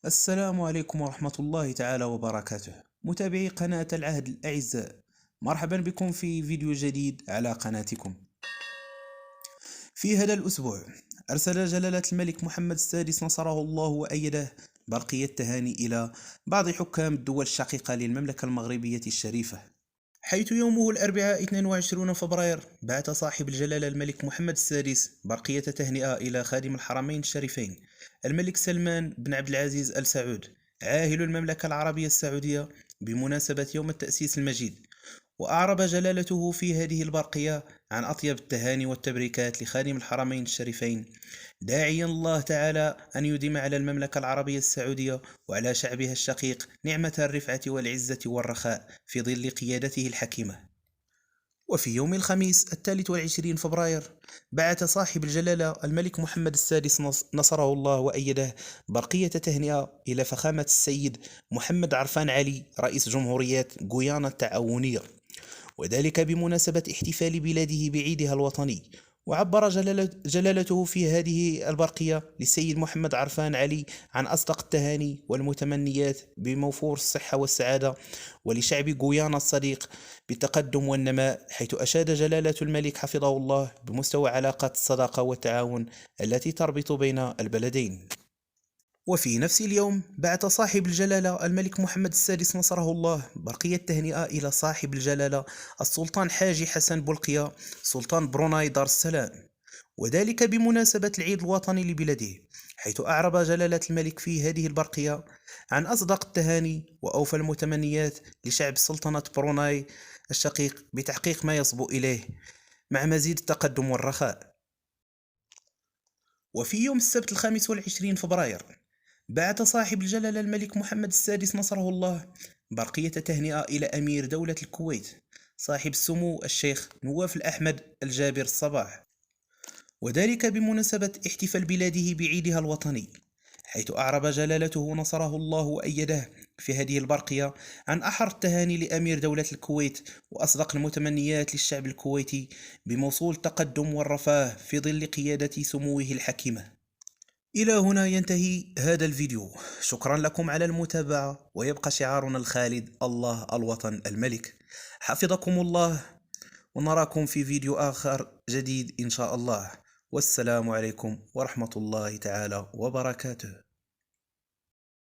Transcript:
السلام عليكم ورحمة الله تعالى وبركاته. متابعي قناة العهد الأعزاء، مرحبا بكم في فيديو جديد على قناتكم. في هذا الأسبوع أرسل جلالة الملك محمد السادس نصره الله وأيده برقية تهاني إلى بعض حكام الدول الشقيقة للمملكة المغربية الشريفة، حيث يومه الأربعاء 22 فبراير بعث صاحب الجلالة الملك محمد السادس برقية تهنئة إلى خادم الحرمين الشريفين الملك سلمان بن عبد العزيز آل سعود عاهل المملكة العربية السعودية بمناسبة يوم التأسيس المجيد. وأعرب جلالته في هذه البرقية عن أطيب التهاني والتبريكات لخادم الحرمين الشريفين، داعيا الله تعالى أن يديم على المملكة العربية السعودية وعلى شعبها الشقيق نعمة الرفعة والعزة والرخاء في ظل قيادته الحكيمة. وفي يوم الخميس 23 فبراير بعث صاحب الجلالة الملك محمد السادس نصره الله وأيده برقية تهنئة إلى فخامة السيد محمد عرفان علي رئيس جمهورية غويانا التعاونية، وذلك بمناسبة احتفال بلاده بعيدها الوطني. وعبر جلالته في هذه البرقية للسيد محمد عرفان علي عن أصدق التهاني والمتمنيات بموفور الصحة والسعادة، ولشعب غويانا الصديق بالتقدم والنماء، حيث أشاد جلالة الملك حفظه الله بمستوى علاقات الصداقة والتعاون التي تربط بين البلدين. وفي نفس اليوم بعث صاحب الجلالة الملك محمد السادس نصره الله برقية تهنئة إلى صاحب الجلالة السلطان حاجي حسن بولقيا سلطان بروناي دار السلام، وذلك بمناسبة العيد الوطني لبلده، حيث أعرب جلالة الملك في هذه البرقية عن أصدق التهاني وأوفى المتمنيات لشعب سلطنة بروناي الشقيق بتحقيق ما يصبو إليه مع مزيد التقدم والرخاء. وفي يوم السبت 25 فبراير بعث صاحب الجلالة الملك محمد السادس نصره الله برقية تهنئة إلى أمير دولة الكويت صاحب السمو الشيخ نواف الأحمد الجابر الصباح، وذلك بمناسبة احتفال بلاده بعيدها الوطني، حيث أعرب جلالته نصره الله وأيده في هذه البرقية عن أحر التهاني لأمير دولة الكويت وأصدق المتمنيات للشعب الكويتي بموصول التقدم والرفاه في ظل قيادة سموه الحكيمة. إلى هنا ينتهي هذا الفيديو، شكرا لكم على المتابعة، ويبقى شعارنا الخالد: الله الوطن الملك. حفظكم الله، ونراكم في فيديو آخر جديد إن شاء الله، والسلام عليكم ورحمة الله تعالى وبركاته.